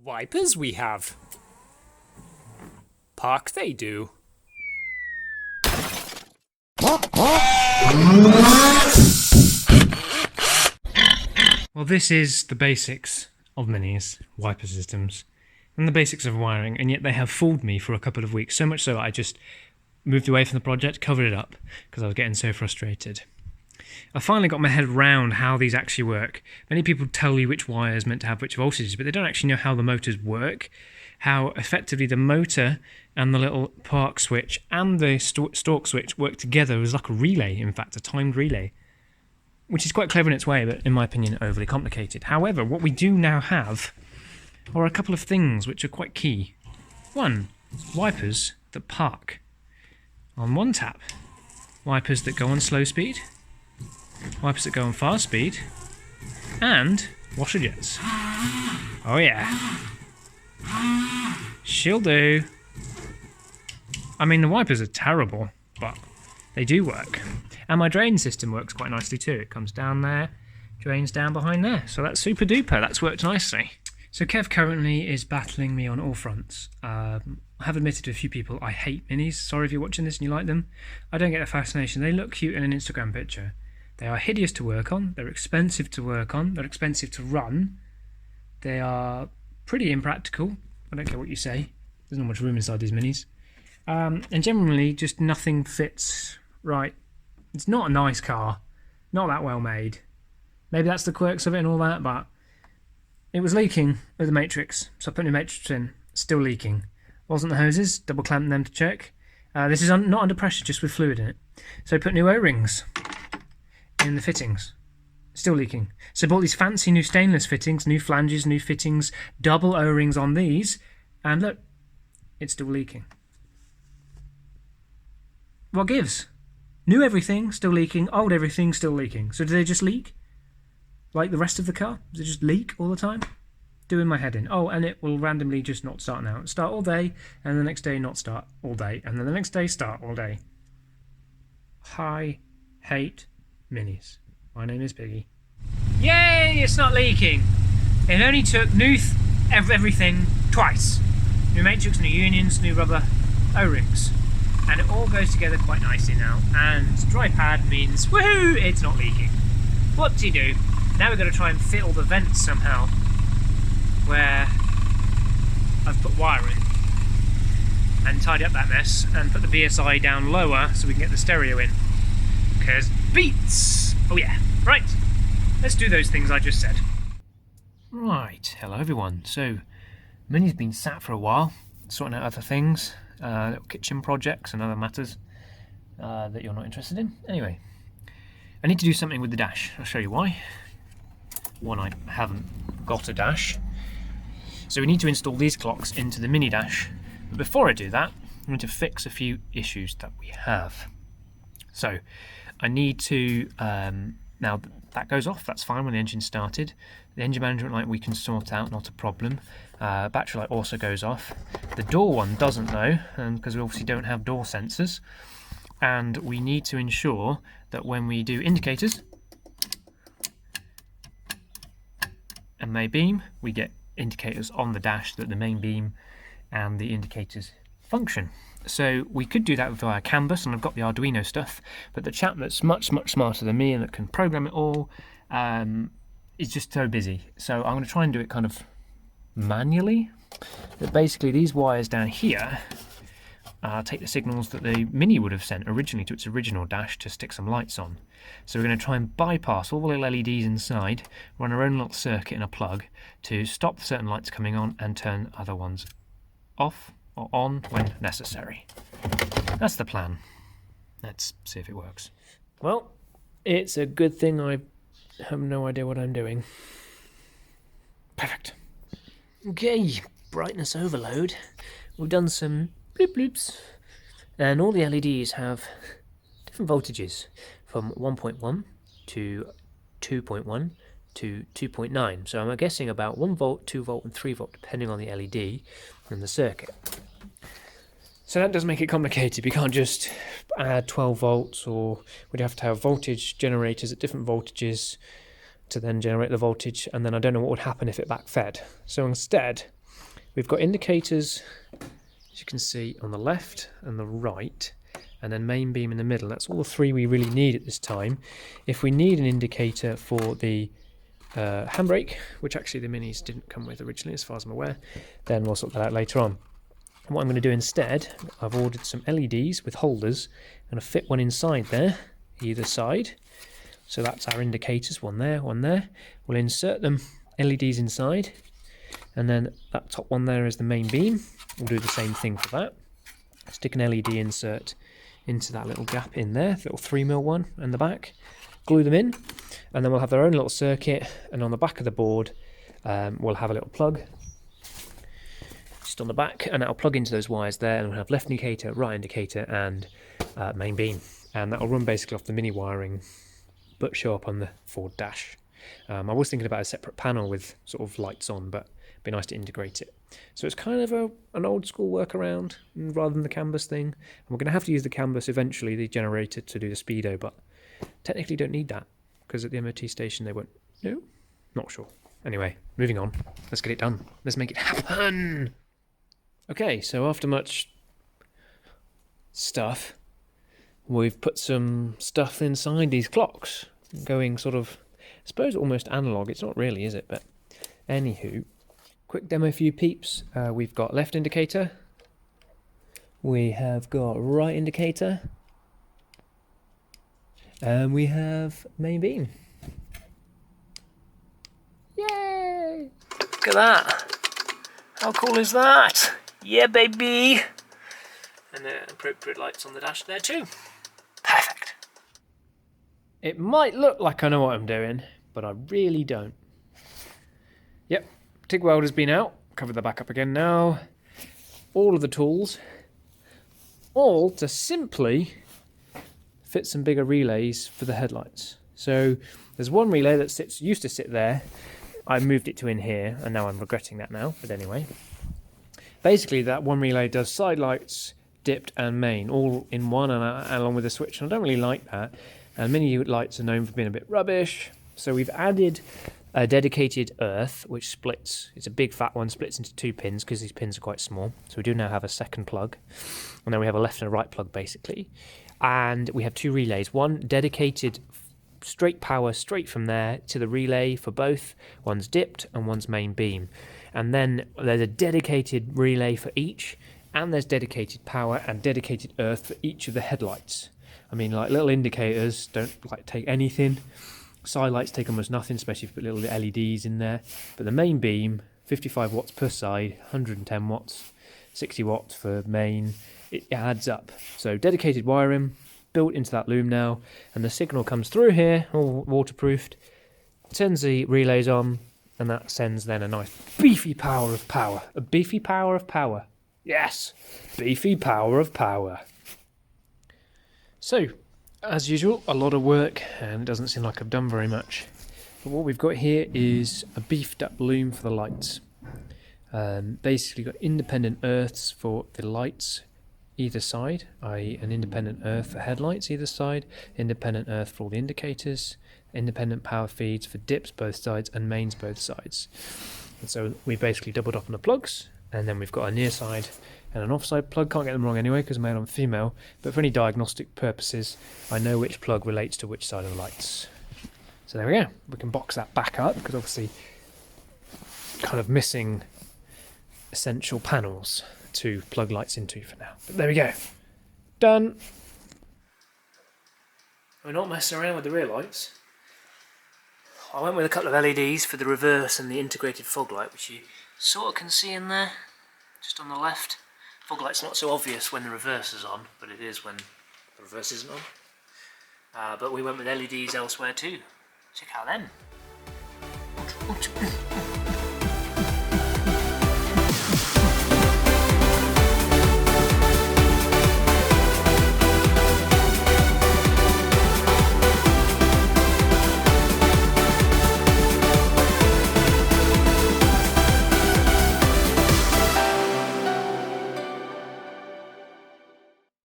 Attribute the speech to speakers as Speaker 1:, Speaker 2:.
Speaker 1: Wipers we have. Park they do.
Speaker 2: Well, this is the basics of Minis, wiper systems, and the basics of wiring, and yet they have fooled me for a couple of weeks, so much so I just moved away from the project, covered it up, because I was getting so frustrated. I finally got my head around how these actually work. Many people tell you which wire is meant to have which voltages, but they don't actually know how the motors work, how effectively the motor and the little park switch and the stalk switch work together as like a relay, in fact, a timed relay, which is quite clever in its way, but in my opinion, overly complicated. However, what we do now have are a couple of things which are quite key. One, wipers that park on one tap, wipers that go on slow speed, wipers that go on fast speed, and washer jets. Oh yeah. She'll do. I mean, the wipers are terrible, but they do work. And my drain system works quite nicely too. It comes down there, drains down behind there. So that's super duper. That's worked nicely. So Kev currently is battling me on all fronts. I have admitted to a few people I hate minis. Sorry if you're watching this and you like them. I don't get the fascination. They look cute in an Instagram picture. They are hideous to work on. They're expensive to work on. They're expensive to run. They are pretty impractical. I don't care what you say. There's not much room inside these minis. And generally, just nothing fits right. It's not a nice car. Not that well made. Maybe that's the quirks of it and all that, but it was leaking with the matrix. So I put a new matrix in. Still leaking. Wasn't the hoses. Double clamped them to check. This is not under pressure, just with fluid in it. So I put new O-rings in the fittings. Still leaking. So I bought these fancy new stainless fittings, new flanges, new fittings, double O-rings on these, and look, it's still leaking. What gives? New everything, still leaking. Old everything, still leaking. So do they just leak? Like the rest of the car? Does it just leak all the time? Doing my head in. Oh, and it will randomly just not start now. It'll start all day, and the next day not start all day, and then the next day start all day. I hate minis. My name is Piggy. Yay! It's not leaking. It only took new everything twice. New matrix, new unions, new rubber O-rings. And it all goes together quite nicely now. And dry pad means, woohoo, it's not leaking. What do you do? Now we've got to try and fit all the vents somehow where I've put wire in. And tidy up that mess and put the BSI down lower so we can get the stereo in. Because beats! Oh yeah, right. Let's do those things I just said. Right, hello everyone. So, Mini's been sat for a while, sorting out other things, little kitchen projects and other matters that you're not interested in. Anyway, I need to do something with the dash. I'll show you why. One, I haven't got a dash. So we need to install these clocks into the mini dash. But before I do that, I need to fix a few issues that we have. So, I need to, now that goes off, that's fine when the engine's started. The engine management light we can sort out, not a problem. Battery light also goes off. The door one doesn't though, because we obviously don't have door sensors. And we need to ensure that when we do indicators and they beam, we get indicators on the dash that the main beam and the indicators function. So we could do that via Canvas, and I've got the Arduino stuff, but the chap that's much smarter than me and that can program it all is just so busy. So I'm going to try and do it kind of manually. But basically these wires down here take the signals that the Mini would have sent originally to its original dash to stick some lights on. So we're going to try and bypass all the little LEDs inside, run our own little circuit in a plug to stop certain lights coming on and turn other ones off or on when necessary. That's the plan. Let's see if it works. Well, it's a good thing I have no idea what I'm doing. Perfect. Okay, brightness overload. We've done some bloop bloops, and all the LEDs have different voltages from 1.1 to 2.1 to 2.9. So I'm guessing about 1 volt, 2 volt and 3 volt depending on the LED and the circuit. So that does make it complicated. We can't just add 12 volts, or we'd have to have voltage generators at different voltages to then generate the voltage, and then I don't know what would happen if it backfed. So instead,
Speaker 3: we've got indicators, as you can see, on the left and the right, and then main beam in the middle. That's all the three we really need at this time. If we need an indicator for the handbrake, which actually the minis didn't come with originally as far as I'm aware, then we'll sort that out later on. And what I'm going to do instead, I've ordered some LEDs with holders. I'm going to fit one inside there, either side. So that's our indicators, one there, one there. We'll insert them, LEDs inside, and then that top one there is the main beam. We'll do the same thing for that. Stick an LED insert into that little gap in there, little 3mm one in the back. Glue them in, and then we'll have their own little circuit, and on the back of the board we'll have a little plug just on the back, and that'll plug into those wires there, and we'll have left indicator, right indicator, and main beam, and that'll run basically off the mini wiring but show up on the Ford dash. I was thinking about a separate panel with sort of lights on, but it'd be nice to integrate it. So it's kind of an old school workaround rather than the canvas thing. And we're going to have to use the canvas eventually, the generator, to do the speedo, but technically don't need that because at the MOT station they won't. No, not sure. Anyway, moving on. Let's get it done. Let's make it happen. Okay, so after much stuff, we've put some stuff inside these clocks, going sort of, I suppose, almost analog. It's not really, is it? But anywho, quick demo for you peeps. We've got left indicator. We have got right indicator. And we have main beam. Yay! Look at that. How cool is that? Yeah, baby! And appropriate lights on the dash there too. Perfect. It might look like I know what I'm doing, but I really don't. Yep, TIG welder's been out. Cover the back up again now. All of the tools. All to simply fit some bigger relays for the headlights. So there's one relay that used to sit there. I moved it to in here, and now I'm regretting that now, but anyway. Basically, that one relay does side lights, dipped and main, all in one, and along with a switch, and I don't really like that. And mini lights are known for being a bit rubbish, so we've added a dedicated earth, which splits. It's a big fat one, splits into 2 pins, because these pins are quite small. So we do now have a second plug, and then we have a left and a right plug, basically. And we have 2 relays, one dedicated straight power straight from there to the relay for both. One's dipped and one's main beam. And then there's a dedicated relay for each, and there's dedicated power and dedicated earth for each of the headlights. I mean, like, little indicators don't like take anything. Side lights take almost nothing, especially if you put little LEDs in there. But the main beam, 55 watts per side, 110 watts, 60 watts for main. It adds up. So dedicated wiring built into that loom now, and the signal comes through here, all waterproofed, sends the relays on, and that sends then a nice beefy power of power. A beefy power of power. Yes, beefy power of power. So, as usual, a lot of work, and it doesn't seem like I've done very much. But what we've got here is a beefed up loom for the lights. Basically got independent earths for the lights either side, i.e. an independent earth for headlights either side, independent earth for all the indicators, independent power feeds for dips both sides and mains both sides. And so we basically doubled up on the plugs, and then we've got a near side and an offside plug. Can't get them wrong anyway because male and female, but for any diagnostic purposes I know which plug relates to which side of the lights. So there we go, we can box that back up because obviously kind of missing essential panels to plug lights into for now. But there we go. Done. We're not messing around with the rear lights. I went with a couple of LEDs for the reverse and the integrated fog light, which you sort of can see in there, just on the left. Fog light's not so obvious when the reverse is on, but it is when the reverse isn't on. But we went with LEDs elsewhere too. Check out them.